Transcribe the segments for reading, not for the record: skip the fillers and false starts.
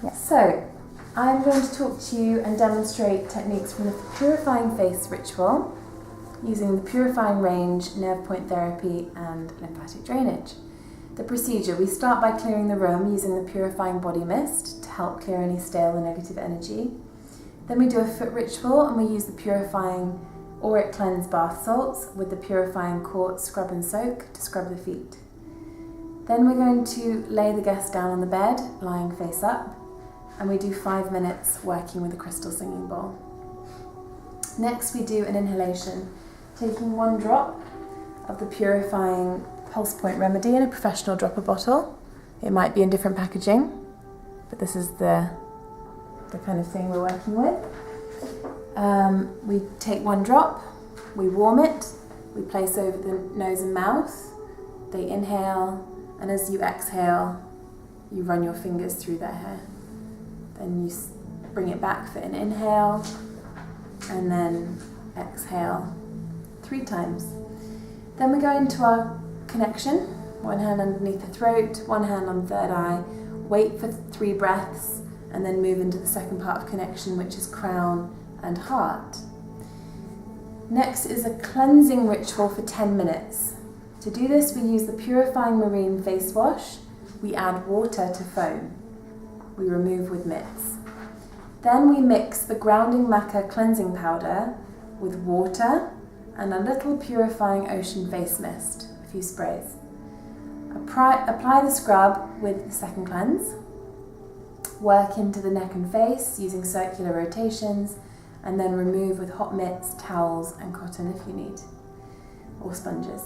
Yeah. So, I'm going to talk to you and demonstrate techniques from the Purifying Face ritual using the purifying range, nerve point therapy and lymphatic drainage. The procedure, we start by clearing the room using the purifying body mist to help clear any stale or negative energy. Then we do a foot ritual and we use the purifying auric cleanse bath salts with the purifying quartz scrub and soak to scrub the feet. Then we're going to lay the guest down on the bed, lying face up, and we do 5 minutes working with a crystal singing bowl. Next we do an inhalation, taking 1 drop of the purifying pulse point remedy in a professional dropper bottle. It might be in different packaging, but this is the kind of thing we're working with. We take 1 drop, we warm it, we place over the nose and mouth. They inhale, and as you exhale, you run your fingers through their hair. Then you bring it back for an inhale, and then exhale 3 times. Then we go into our connection, 1 hand underneath the throat, 1 hand on the third eye, wait for 3 breaths, and then move into the second part of connection, which is crown and heart. Next is a cleansing ritual for 10 minutes. To do this, we use the purifying marine face wash. We add water to foam. We remove with mitts. Then we mix the grounding maca cleansing powder with water and a little purifying ocean face mist, a few sprays. Apply the scrub with the second cleanse. Work into the neck and face using circular rotations, and then remove with hot mitts, towels and cotton if you need, or sponges.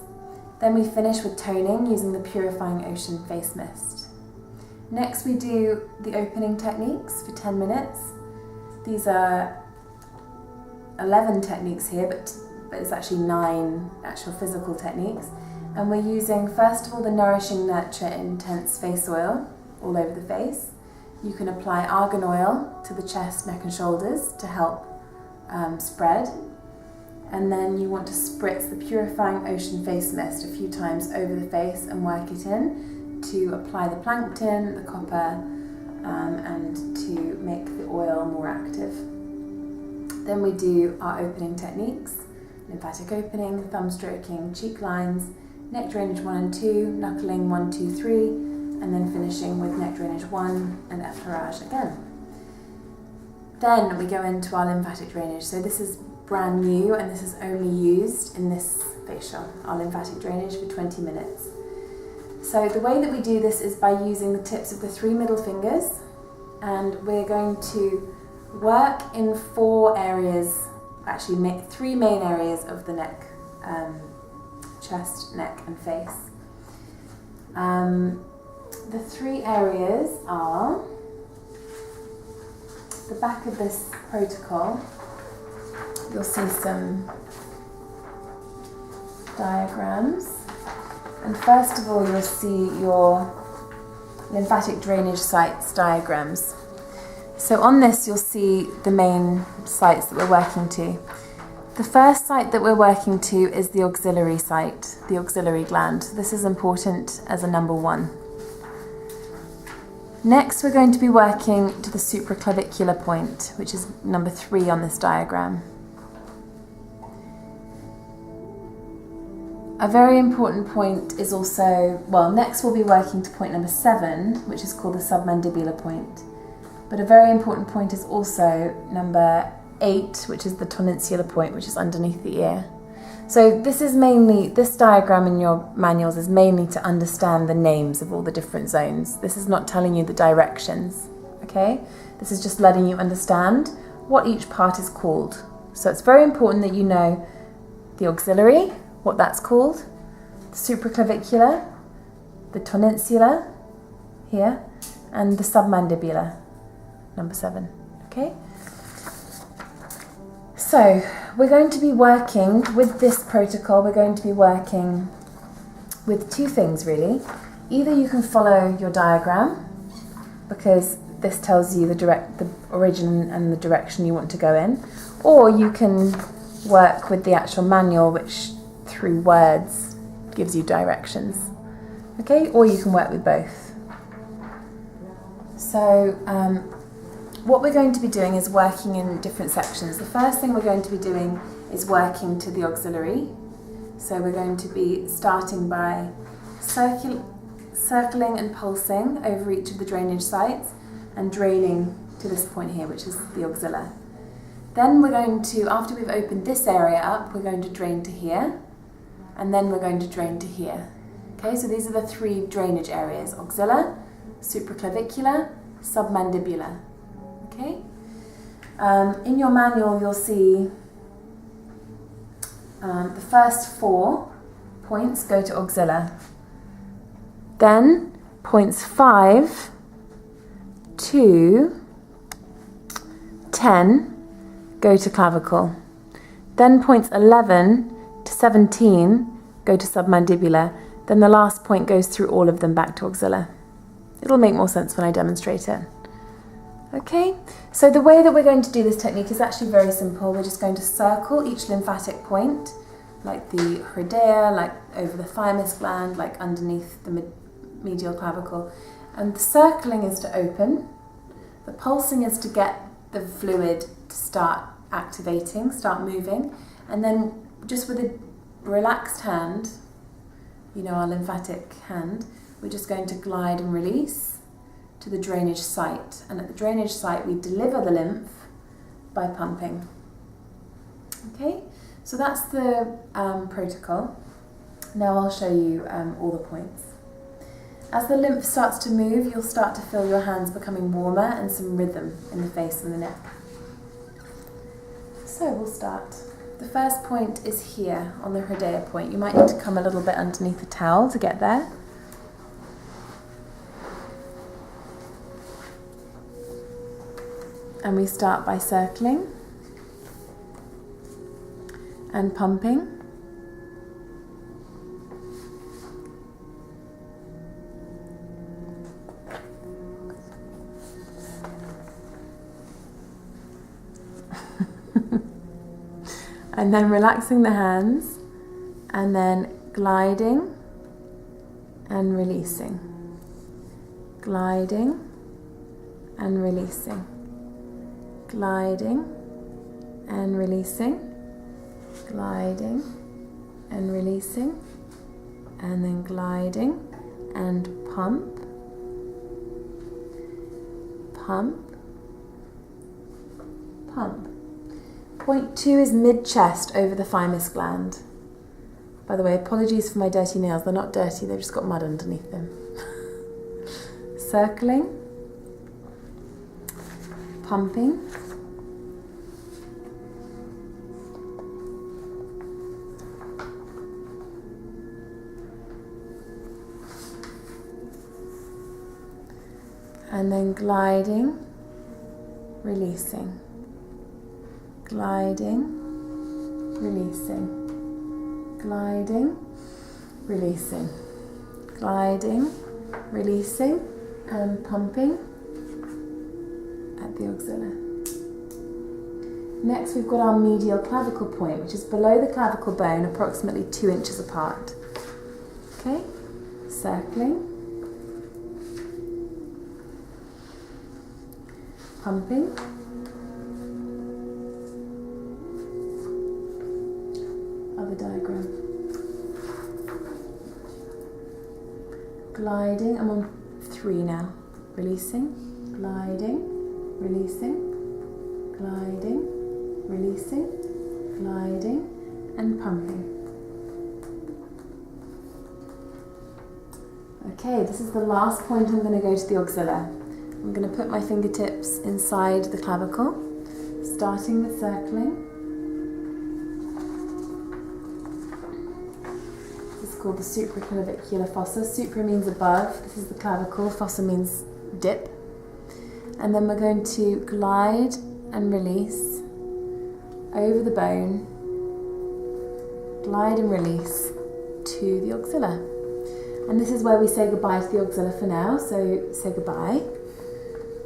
Then we finish with toning using the purifying ocean face mist. Next we do the opening techniques for 10 minutes. These are 11 techniques here, but it's actually 9 actual physical techniques. And we're using, first of all, the Nourishing Nurture Intense Face Oil all over the face. You can apply argan oil to the chest, neck and shoulders to help spread. And then you want to spritz the purifying ocean face mist a few times over the face and work it in to apply the plankton, the copper, and to make the oil more active. Then we do our opening techniques, lymphatic opening, thumb stroking, cheek lines, neck drainage 1 and 2, knuckling 1, 2, 3, and then finishing with neck drainage 1 and effleurage again. Then we go into our lymphatic drainage. So this is brand new and this is only used in this facial, our lymphatic drainage for 20 minutes. So the way that we do this is by using the tips of the 3 middle fingers, and we're going to work in 4 areas, actually 3 main areas of the neck, chest, neck and face. The 3 areas are the back of this protocol. You'll see some diagrams, and first of all you'll see your lymphatic drainage sites diagrams. So on this you'll see the main sites that we're working to. The first site that we're working to is the auxiliary site, the auxiliary gland. This is important as a number 1. Next we're going to be working to the supraclavicular point, which is number 3 on this diagram. A very important point is also, next we'll be working to point number 7, which is called the submandibular point. But a very important point is also number 8, which is the tonsillar point, which is underneath the ear. So this diagram in your manuals is mainly to understand the names of all the different zones. This is not telling you the directions, okay? This is just letting you understand what each part is called. So it's very important that you know the auxiliary, what that's called, the supraclavicular, the tonsillar here, and the submandibular, number 7, okay? So we're going to be working with this protocol, we're going to be working with 2 things really. Either you can follow your diagram, because this tells you the origin and the direction you want to go in, or you can work with the actual manual, which through words gives you directions, okay? Or you can work with both. So what we're going to be doing is working in different sections. The first thing we're going to be doing is working to the axillary. So we're going to be starting by circling and pulsing over each of the drainage sites and draining to this point here, which is the axilla. Then we're going to, after we've opened this area up, we're going to drain to here, and then we're going to drain to here. Okay, so these are the three drainage areas: axilla, supraclavicular, submandibular. Okay. In your manual, you'll see the first 4 points go to axilla. Then points 5 to 10 go to clavicle. Then points 11 to 17 go to submandibular. Then the last point goes through all of them back to axilla. It'll make more sense when I demonstrate it. Okay, so the way that we're going to do this technique is actually very simple. We're just going to circle each lymphatic point, like the hridea, like over the thymus gland, like underneath the medial clavicle. And the circling is to open. The pulsing is to get the fluid to start activating, start moving. And then just with a relaxed hand, you know, our lymphatic hand, we're just going to glide and release to the drainage site. And at the drainage site, we deliver the lymph by pumping. Okay, so that's the protocol. Now I'll show you all the points. As the lymph starts to move, you'll start to feel your hands becoming warmer and some rhythm in the face and the neck. So we'll start. The first point is here on the hridea point. You might need to come a little bit underneath the towel to get there. And we start by circling and pumping. And then relaxing the hands, and then gliding and releasing, gliding and releasing, gliding and releasing, gliding and releasing, and then gliding and pump, pump, pump. Point 2 is mid-chest over the thymus gland. By the way, apologies for my dirty nails. They're not dirty, they've just got mud underneath them. Circling, pumping, and then gliding, releasing, gliding, releasing, gliding, releasing, gliding, releasing, and pumping at the axilla. Next, we've got our medial clavicle point, which is below the clavicle bone, approximately 2 inches apart. Okay, circling, pumping, other diagram, gliding. I'm on 3 now. Releasing, gliding, releasing, gliding, releasing, gliding, and pumping. Okay, this is the last point. I'm going to go to the axilla. I'm going to put my fingertips inside the clavicle, starting with circling. This is called the supraclavicular fossa. Supra means above. This is the clavicle. Fossa means dip. And then we're going to glide and release over the bone, glide and release to the axilla. And this is where we say goodbye to the axilla for now, so say goodbye.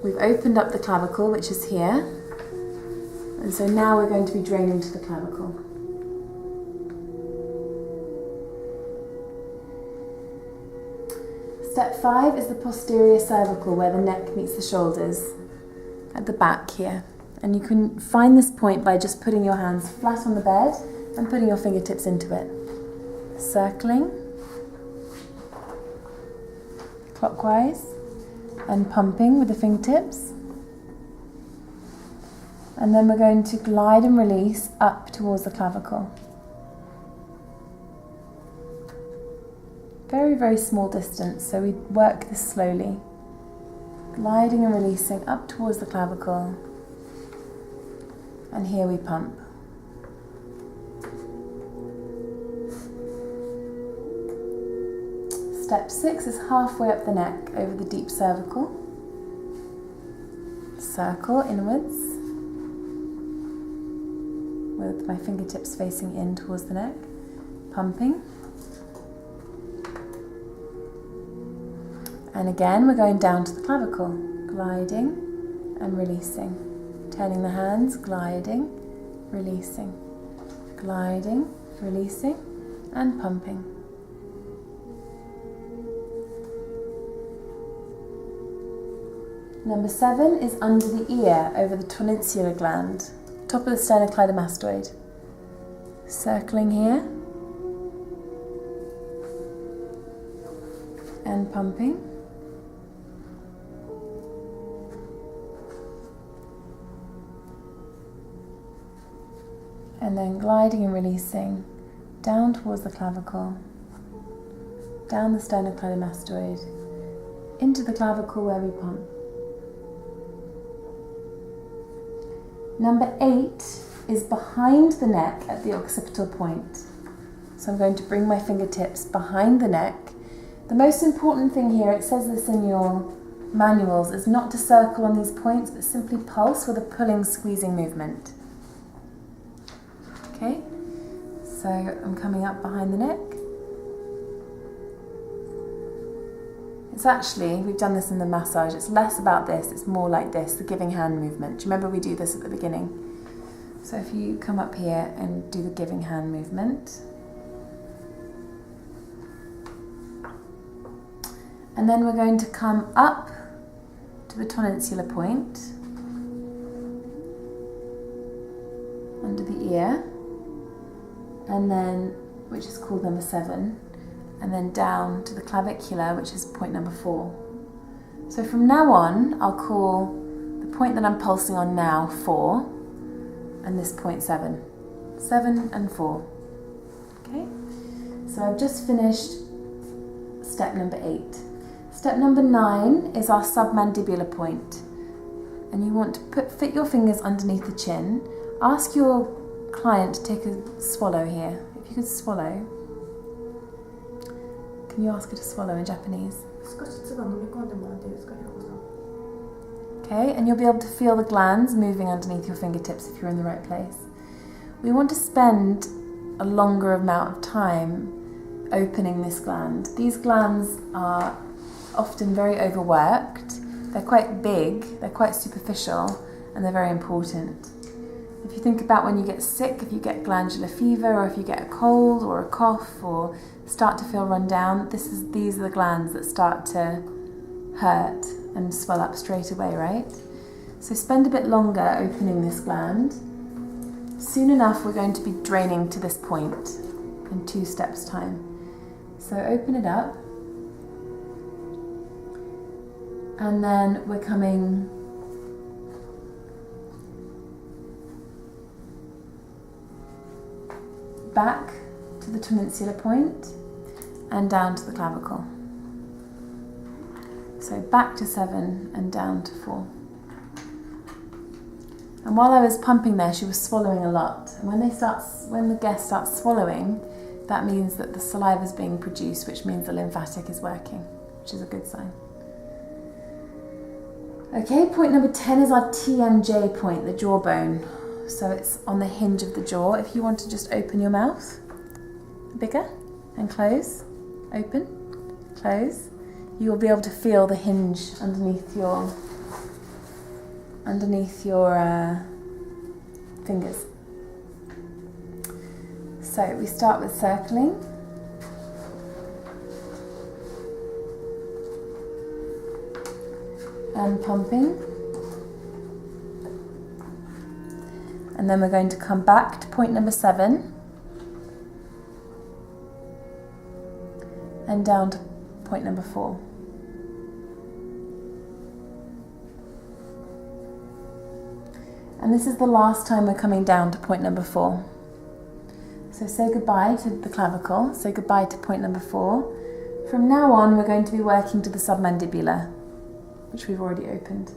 We've opened up the clavicle, which is here, and so now we're going to be draining to the clavicle. Step 5 is the posterior cervical, where the neck meets the shoulders, at the back here. And you can find this point by just putting your hands flat on the bed and putting your fingertips into it. Circling clockwise and pumping with the fingertips. And then we're going to glide and release up towards the clavicle. Very, very small distance, so we work this slowly. Gliding and releasing up towards the clavicle. And here we pump. Step 6 is halfway up the neck over the deep cervical. Circle inwards with my fingertips facing in towards the neck, pumping. And again, we're going down to the clavicle, gliding and releasing. Turning the hands, gliding, releasing, gliding, releasing, and pumping. Number 7 is under the ear, over the tonsillar gland, top of the sternocleidomastoid. Circling here and pumping. And then gliding and releasing down towards the clavicle, down the sternocleidomastoid, into the clavicle where we pump. Number 8 is behind the neck at the occipital point. So I'm going to bring my fingertips behind the neck. The most important thing here, it says this in your manuals, is not to circle on these points, but simply pulse with a pulling, squeezing movement. Okay, so I'm coming up behind the neck. It's actually, we've done this in the massage, it's less about this, it's more like this, the giving hand movement. Do you remember we do this at the beginning? So if you come up here and do the giving hand movement. And then we're going to come up to the tonsillar point, under the ear, and then, which is called number 7, and then down to the clavicular, which is point number 4. So from now on, I'll call the point that I'm pulsing on now 4, and this point 7. 7 and 4. Okay? So I've just finished step number 8. Step number 9 is our submandibular point. And you want to fit your fingers underneath the chin. Ask your client to take a swallow here. If you could swallow. Can you ask her to swallow in Japanese? Okay, and you'll be able to feel the glands moving underneath your fingertips if you're in the right place. We want to spend a longer amount of time opening this gland. These glands are often very overworked. They're quite big, they're quite superficial, and they're very important. If you think about when you get sick, if you get glandular fever, or if you get a cold or a cough, or start to feel run down, these are the glands that start to hurt and swell up straight away, right? So spend a bit longer opening this gland. Soon enough, we're going to be draining to this point in 2 steps time. So open it up. And then we're coming back to the tonsillar point and down to the clavicle. So back to 7 and down to 4. And while I was pumping there, she was swallowing a lot. And when the guest starts swallowing, that means that the saliva is being produced, which means the lymphatic is working, which is a good sign. Okay, point number 10 is our TMJ point, the jawbone. So it's on the hinge of the jaw. If you want to just open your mouth bigger and close, open, close, you'll be able to feel the hinge underneath your fingers. So we start with circling. and pumping. And then we're going to come back to point number 7 and down to point number 4. And this is the last time we're coming down to point number 4. So say goodbye to the clavicle, say goodbye to point number 4. From now on, we're going to be working to the submandibular, which we've already opened.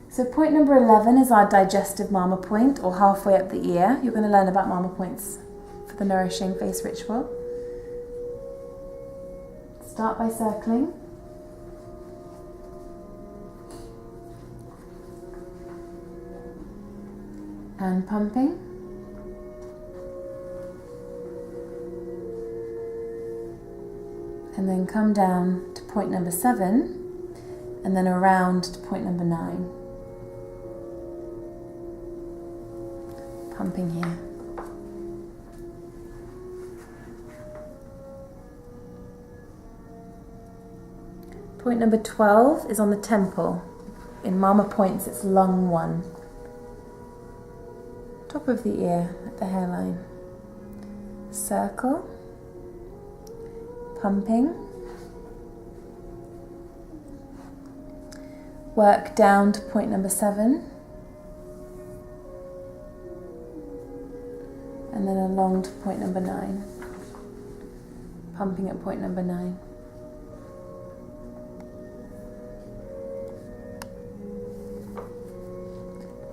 So point number 11 is our digestive mama point, or halfway up the ear. You're going to learn about mama points for the nourishing face ritual. Start by circling. And pumping. And then come down to point number 7 and then around to point number 9. Pumping here. Point number 12 is on the temple. In mama points, it's lung 1. Top of the ear at the hairline. Circle. Pumping. Work down to point number 7. And then along to point number 9. Pumping at point number 9.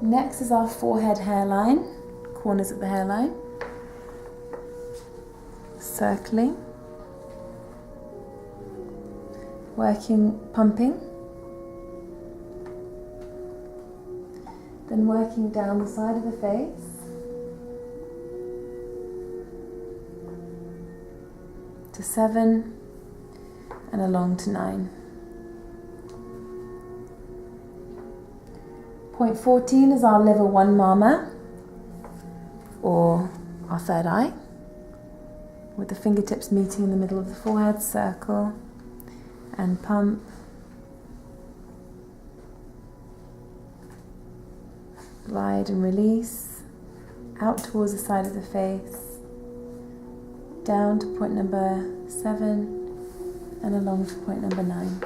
Next is our forehead hairline, corners of the hairline. Circling. Working, pumping. Then working down the side of the face. To 7 and along to 9. Point 14 is our liver 1 mama, or our third eye, with the fingertips meeting in the middle of the forehead. Circle and pump. Glide and release out towards the side of the face, down to point number 7 and along to point number 9.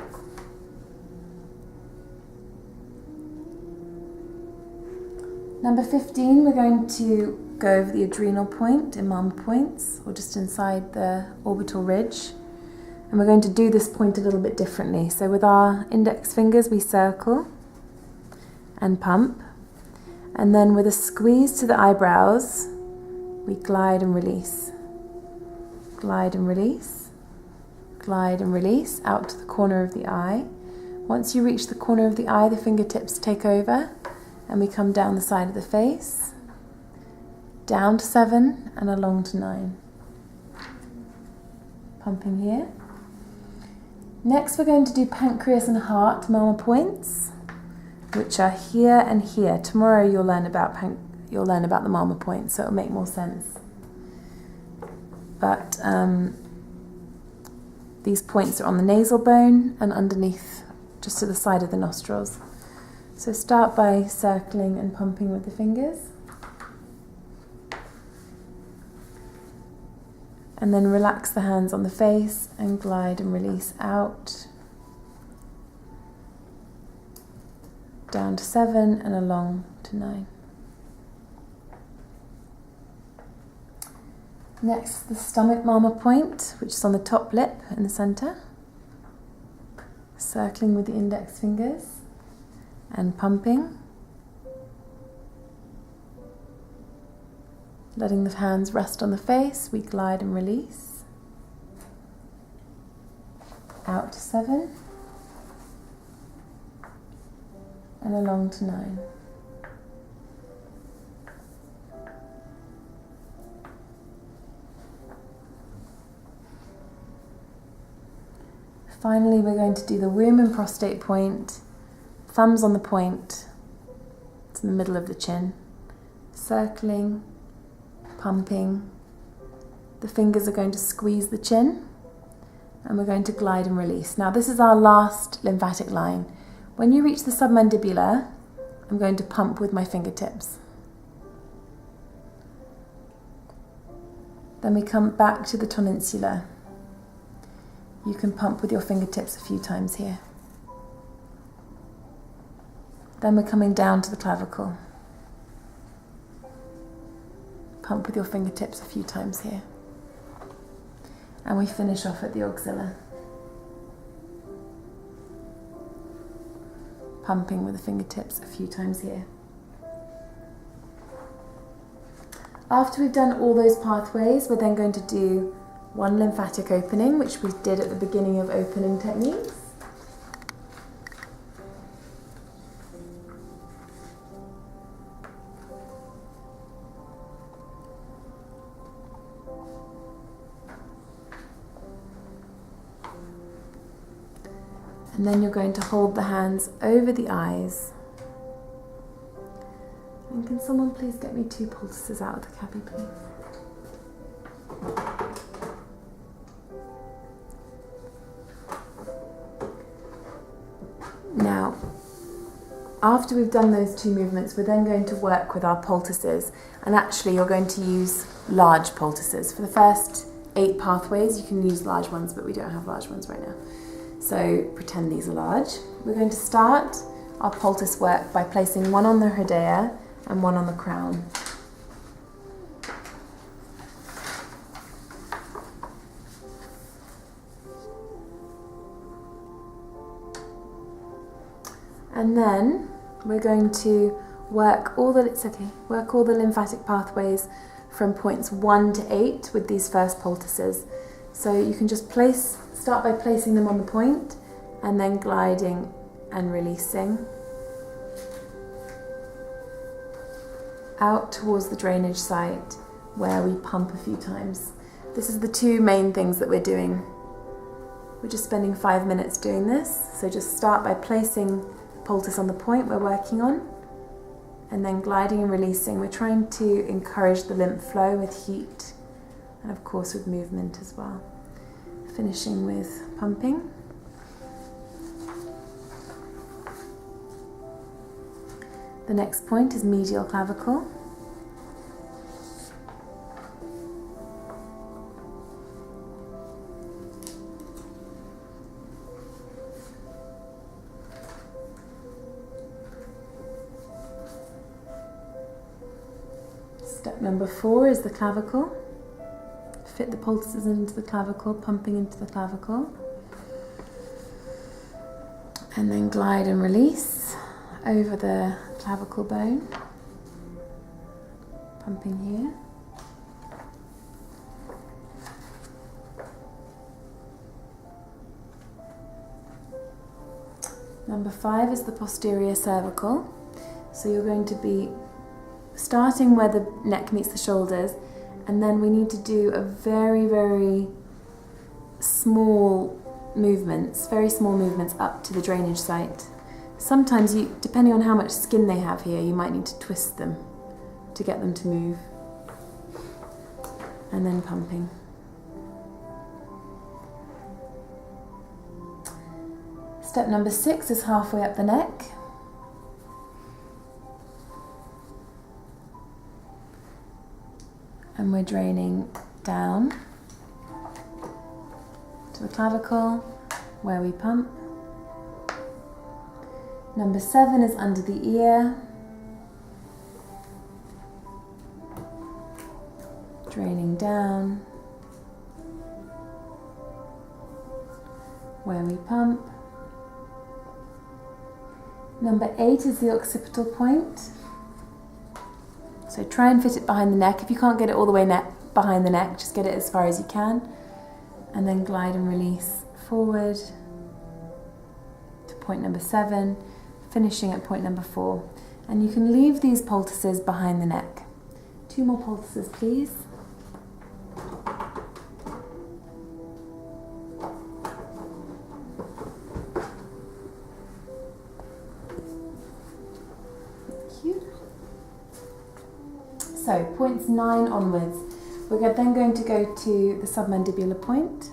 Number 15, we're going to go over the adrenal point in mama points, or just inside the orbital ridge. And we're going to do this point a little bit differently. So with our index fingers, we circle and pump. And then with a squeeze to the eyebrows, we glide and release. Glide and release. Glide and release out to the corner of the eye. Once you reach the corner of the eye, the fingertips take over and we come down the side of the face, down to 7 and along to 9. Pumping here. Next we're going to do pancreas and heart mama points, which are here and here. Tomorrow you'll learn about the mama points, so it'll make more sense. But these points are on the nasal bone and underneath, just to the side of the nostrils. So start by circling and pumping with the fingers. And then relax the hands on the face and glide and release out. Down to 7 and along to 9. Next, the stomach mama point, which is on the top lip in the center. Circling with the index fingers and pumping. Letting the hands rest on the face, we glide and release. Out to 7 and along to 9. Finally, we're going to do the womb and prostate point. Thumbs on the point. It's in the middle of the chin. Circling, pumping. The fingers are going to squeeze the chin and we're going to glide and release. Now this is our last lymphatic line. When you reach the submandibular, I'm going to pump with my fingertips. Then we come back to the tonsilla. You can pump with your fingertips a few times here. Then we're coming down to the clavicle. Pump with your fingertips a few times here. And we finish off at the axilla. Pumping with the fingertips a few times here. After we've done all those pathways, we're then going to do one lymphatic opening, which we did at the beginning of opening techniques. And then you're going to hold the hands over the eyes. And can someone please get me 2 poultices out of the cabbie, please? Now, after we've done those 2 movements, we're then going to work with our poultices. And actually, you're going to use large poultices. For the first 8 pathways, you can use large ones, but we don't have large ones right now. So pretend these are large. We're going to start our poultice work by placing one on the hridaya and one on the crown. And then we're going to work all the lymphatic pathways from points 1 to 8 with these first poultices. So you can just start by placing them on the point and then gliding and releasing out towards the drainage site where we pump a few times. This is the 2 main things that we're doing. We're just spending 5 minutes doing this. So just start by placing the poultice on the point we're working on and then gliding and releasing. We're trying to encourage the lymph flow with heat and of course with movement as well. Finishing with pumping. The next point is medial clavicle. Step number 4 is the clavicle. Fit the poultices into the clavicle, pumping into the clavicle. And then glide and release over the clavicle bone. Pumping here. Number 5 is the posterior cervical. So you're going to be starting where the neck meets the shoulders, and then we need to do a very, very small movements up to the drainage site. Sometimes, depending on how much skin they have here, you might need to twist them to get them to move. And then pumping. Step number 6 is halfway up the neck. And we're draining down to the clavicle where we pump. Number 7 is under the ear. Draining down where we pump. Number 8 is the occipital point. So try and fit it behind the neck. If you can't get it all the way behind the neck, just get it as far as you can. And then glide and release forward to point number 7, finishing at point number 4. And you can leave these poultices behind the neck. 2 more poultices, please. So, points 9 onwards. We're then going to go to the submandibular point.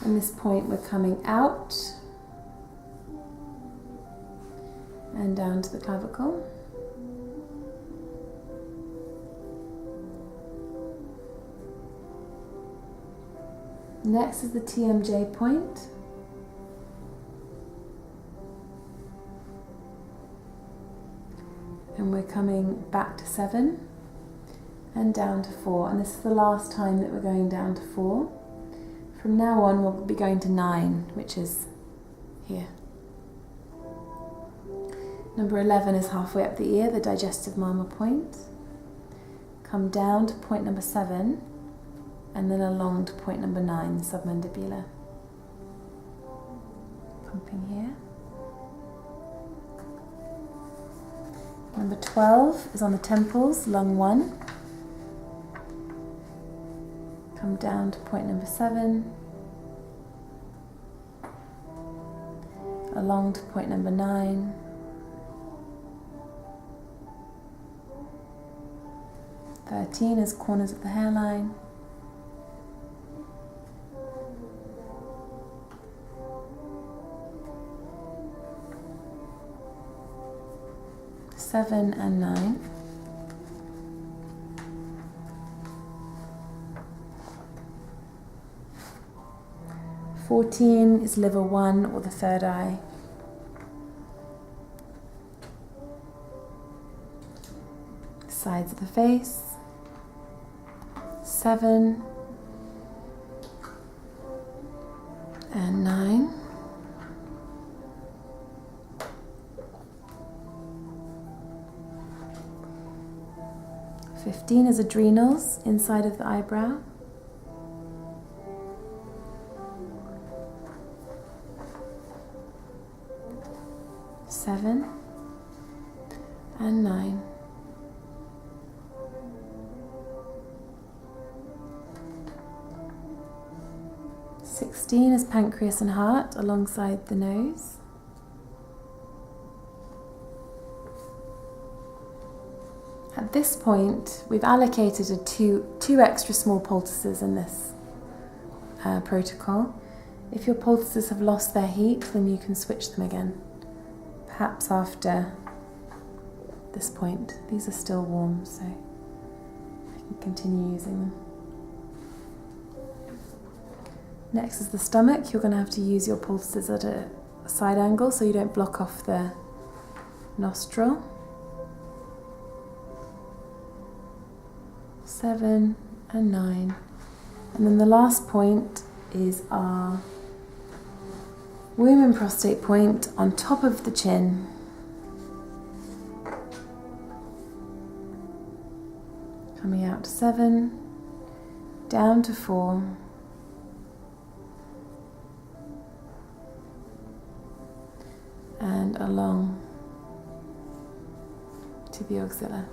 At this point we're coming out and down to the clavicle. Next is the TMJ point. And we're coming back to 7 and down to 4. And this is the last time that we're going down to 4. From now on, we'll be going to 9, which is here. Number 11 is halfway up the ear, the digestive marma point. Come down to point number 7, and then along to point number 9, the submandibular. Pumping here. Number 12 is on the temples, lung 1. Come down to point number 7, along to point number 9, (13) is corners of the hairline, (7) and 9. (14) is liver 1 or the third eye. Sides of the face. 7 and 9. (15) is adrenals, inside of the eyebrow. 7 and 9. (16) is pancreas and heart alongside the nose. At this point, we've allocated two extra small poultices in this protocol. If your poultices have lost their heat, then you can switch them again. Perhaps after this point. These are still warm, so I can continue using them. Next is the stomach. You're going to have to use your poultices at a side angle so you don't block off the nostril. 7 and 9. And then the last point is our womb and prostate point on top of the chin. Coming out to 7, down to 4, and along to the axilla.